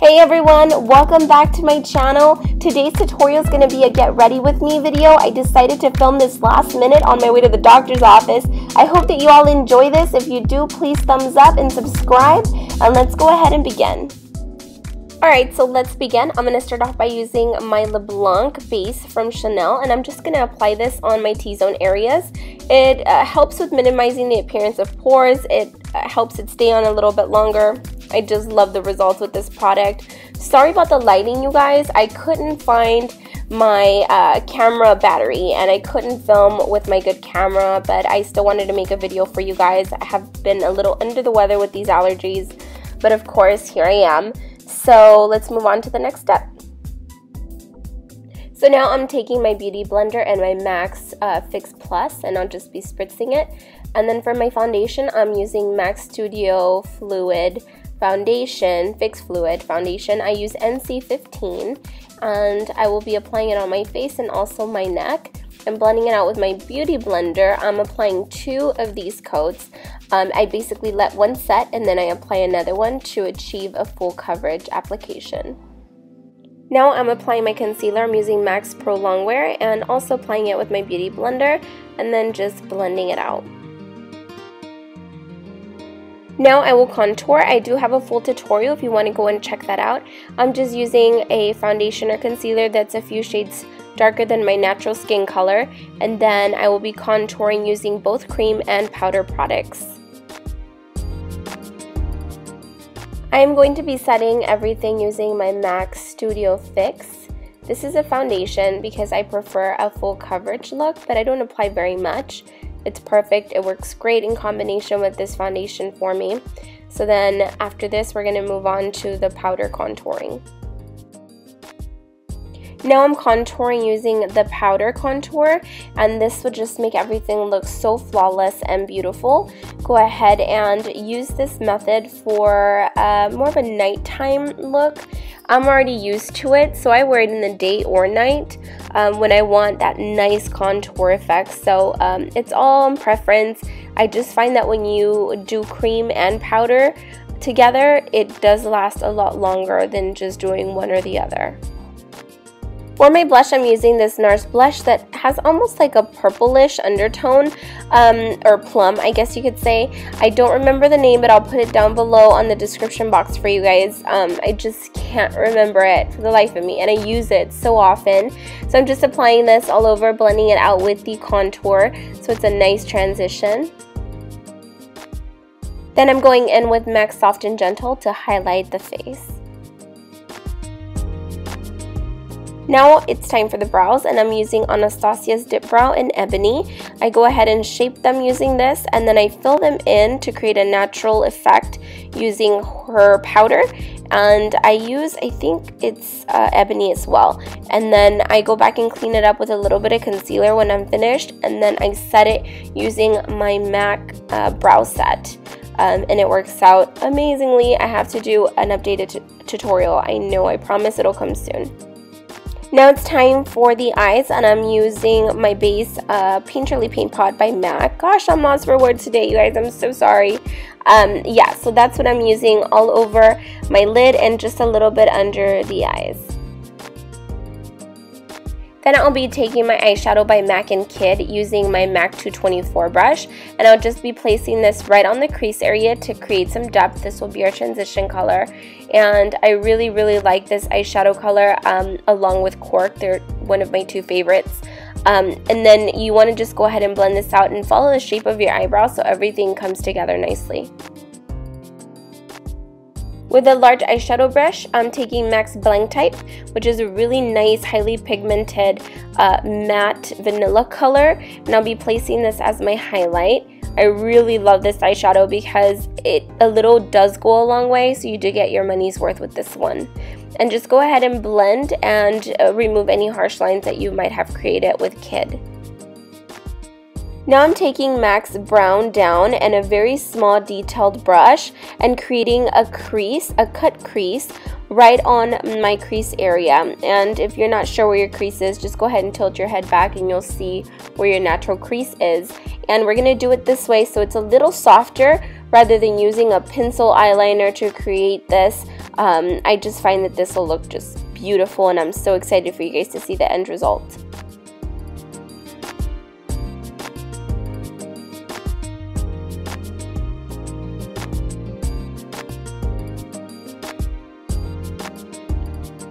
Hey everyone, welcome back to my channel. Today's tutorial is going to be a get ready with me video. I decided to film this last minute on my way to the doctor's office. I hope that you all enjoy this. If you do, please thumbs up and subscribe, and let's go ahead and begin. Alright, so let's begin. I'm going to start off by using my LeBlanc base from Chanel, and I'm just going to apply this on my T-zone areas. It helps with minimizing the appearance of pores. It helps it stay on a little bit longer. I just love the results with this product. Sorry about the lighting, you guys. I couldn't find my camera battery and I couldn't film with my good camera, but I still wanted to make a video for you guys. I have been a little under the weather with these allergies, but of course, here I am. So let's move on to the next step. So now I'm taking my Beauty Blender and my MAC Fix Plus, and I'll just be spritzing it. And then for my foundation, I'm using MAC Studio Fluid Foundation, Fix Fluid Foundation. I use NC15, and I will be applying it on my face and also my neck. I'm blending it out with my Beauty Blender. I'm applying 2 of these coats. I basically let one set and then I apply another one to achieve a full coverage application. Now I'm applying my concealer. I'm using MAC Pro Longwear and also applying it with my Beauty Blender and then just blending it out. Now I will contour. I do have a full tutorial if you want to go and check that out. I'm just using a foundation or concealer that's a few shades darker than my natural skin color, and then I will be contouring using both cream and powder products. I am going to be setting everything using my MAC Studio Fix. This is a foundation because I prefer a full coverage look, but I don't apply very much. It's perfect. It works great in combination with this foundation for me. So then after this, we're going to move on to the powder contouring. Now I'm contouring using the powder contour, and this would just make everything look so flawless and beautiful. Go ahead and use this method for more of a nighttime look. I'm already used to it, so I wear it in the day or night when I want that nice contour effect. So it's all on preference. I just find that when you do cream and powder together, it does last a lot longer than just doing one or the other. For my blush, I'm using this NARS blush that has almost like a purplish undertone, or plum, I guess you could say. I don't remember the name, but I'll put it down below on the description box for you guys. I just can't remember it for the life of me, and I use it so often. So I'm just applying this all over, blending it out with the contour, so it's a nice transition. Then I'm going in with MAC Soft and Gentle to highlight the face. Now it's time for the brows, and I'm using Anastasia's Dip Brow in Ebony. I go ahead and shape them using this, and then I fill them in to create a natural effect using her powder. And I use, I think it's Ebony as well. And then I go back and clean it up with a little bit of concealer when I'm finished, and then I set it using my MAC brow set. And it works out amazingly. I have to do an updated tutorial. I know, I promise it'll come soon. Now it's time for the eyes, and I'm using my base Painterly Paint Pot by MAC. Gosh, I'm lost for words today, you guys. I'm so sorry. Yeah, so that's what I'm using all over my lid and just a little bit under the eyes. Then I'll be taking my eyeshadow by MAC and Kid using my MAC 224 brush, and I'll just be placing this right on the crease area to create some depth. This will be our transition color, and I really like this eyeshadow color along with Cork. They're one of my 2 favorites. And then you want to just go ahead and blend this out and follow the shape of your eyebrow so everything comes together nicely. With a large eyeshadow brush, I'm taking MAC's Blank Type, which is a really nice, highly pigmented matte vanilla color, and I'll be placing this as my highlight. I really love this eyeshadow because a little does go a long way, so you do get your money's worth with this one. And just go ahead and blend and remove any harsh lines that you might have created with Kid. Now I'm taking MAC's Brown Down and a very small detailed brush and creating a crease, a cut crease, right on my crease area. And if you're not sure where your crease is, just go ahead and tilt your head back and you'll see where your natural crease is. And we're going to do it this way so it's a little softer rather than using a pencil eyeliner to create this I just find that this will look just beautiful, and I'm so excited for you guys to see the end result.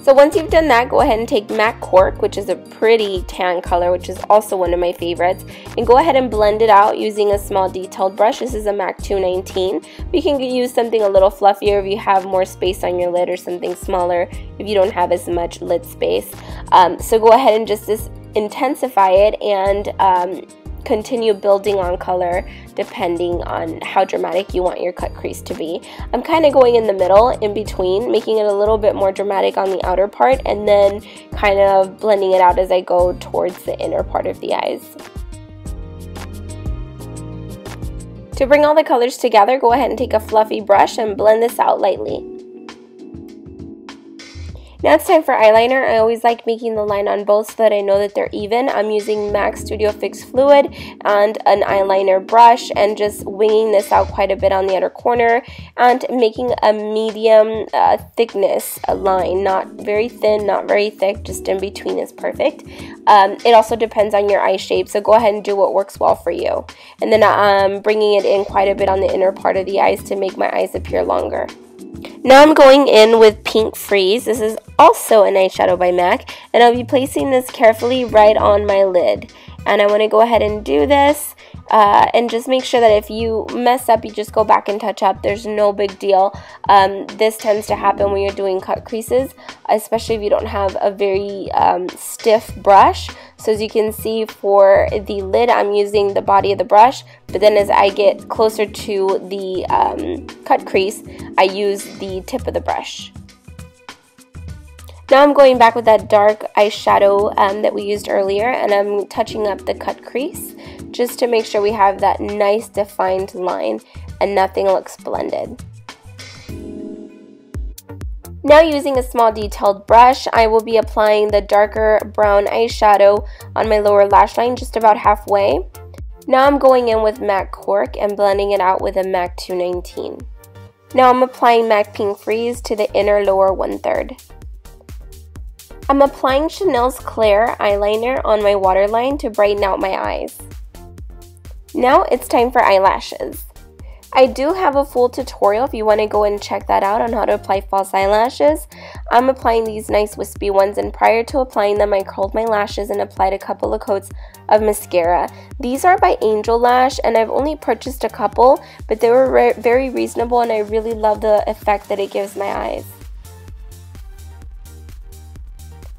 So once you've done that, go ahead and take MAC Cork, which is a pretty tan color, which is also one of my favorites, and go ahead and blend it out using a small detailed brush. This is a MAC 219. You can use something a little fluffier if you have more space on your lid, or something smaller if you don't have as much lid space. So go ahead and just intensify it and continue building on color depending on how dramatic you want your cut crease to be. I'm kind of going in the middle, in between, making it a little bit more dramatic on the outer part, and then kind of blending it out as I go towards the inner part of the eyes. To bring all the colors together, go ahead and take a fluffy brush and blend this out lightly. Now it's time for eyeliner. I always like making the line on both so that I know that they're even. I'm using MAC Studio Fix Fluid and an eyeliner brush and just winging this out quite a bit on the outer corner and making a medium thickness line. Not very thin, not very thick, just in between is perfect. It also depends on your eye shape, so go ahead and do what works well for you. And then I'm bringing it in quite a bit on the inner part of the eyes to make my eyes appear longer. Now I'm going in with Pink Freeze. This is also an eyeshadow by MAC, and I'll be placing this carefully right on my lid. And I want to go ahead and do this and just make sure that if you mess up, you just go back and touch up. There's no big deal. This tends to happen when you're doing cut creases, especially if you don't have a very stiff brush. So as you can see, for the lid, I'm using the body of the brush, but then as I get closer to the cut crease, I use the tip of the brush. Now I'm going back with that dark eyeshadow that we used earlier, and I'm touching up the cut crease just to make sure we have that nice defined line and nothing looks blended. Now using a small detailed brush, I will be applying the darker brown eyeshadow on my lower lash line just about halfway. Now I'm going in with MAC Cork and blending it out with a MAC 219. Now I'm applying MAC Pink Freeze to the inner lower 1/3. I'm applying Chanel's Claire eyeliner on my waterline to brighten out my eyes. Now it's time for eyelashes. I do have a full tutorial if you want to go and check that out on how to apply false eyelashes. I'm applying these nice wispy ones, and prior to applying them, I curled my lashes and applied a couple of coats of mascara. These are by Angel Lash, and I've only purchased a couple, but they were very reasonable, and I really love the effect that it gives my eyes.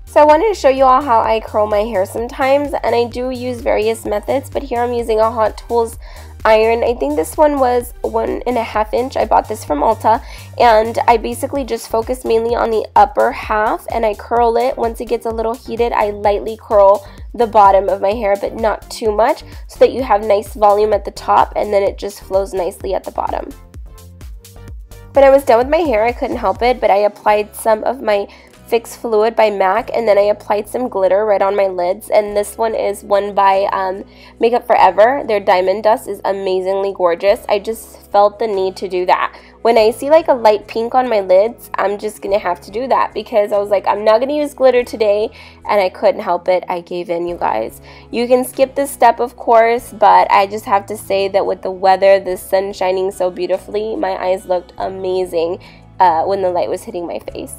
So I wanted to show you all how I curl my hair sometimes, and I do use various methods, but here I'm using a Hot Tools iron. I think this one was 1.5 inch. I bought this from Ulta, and I basically just focus mainly on the upper half and I curl it. Once it gets a little heated, I lightly curl the bottom of my hair, but not too much, so that you have nice volume at the top and then it just flows nicely at the bottom. When I was done with my hair, I couldn't help it, but I applied some of my Fix Fluid by MAC, and then I applied some glitter right on my lids, and this one is one by Makeup Forever. Their Diamond Dust is amazingly gorgeous. I just felt the need to do that. When I see like a light pink on my lids, I'm just gonna have to do that, because I was like, I'm not gonna use glitter today, and I couldn't help it. I gave in, you guys. You can skip this step, of course, but I just have to say that with the weather, the sun shining so beautifully, my eyes looked amazing when the light was hitting my face.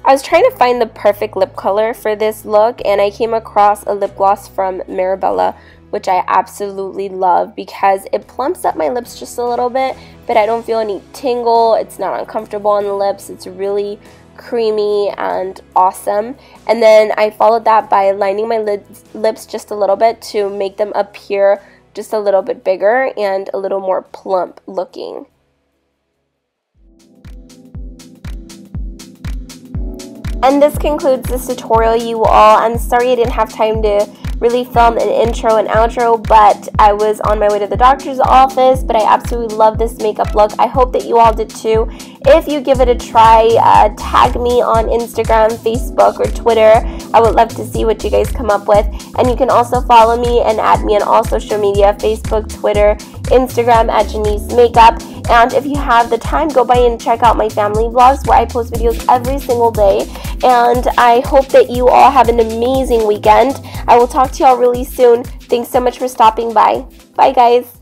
I was trying to find the perfect lip color for this look, and I came across a lip gloss from Marabella, which I absolutely love because it plumps up my lips just a little bit, but I don't feel any tingle. It's not uncomfortable on the lips. It's really creamy and awesome. And then I followed that by lining my lips just a little bit to make them appear just a little bit bigger and a little more plump looking. And this concludes this tutorial, you all. I'm sorry I didn't have time to really film an intro and outro, but I was on my way to the doctor's office, but I absolutely love this makeup look. I hope that you all did too. If you give it a try, tag me on Instagram, Facebook, or Twitter. I would love to see what you guys come up with. And you can also follow me and add me on all social media, Facebook, Twitter, Instagram at JennisseMakeup. And if you have the time, go by and check out my family vlogs where I post videos every single day. And I hope that you all have an amazing weekend. I will talk to y'all really soon. Thanks so much for stopping by. Bye, guys.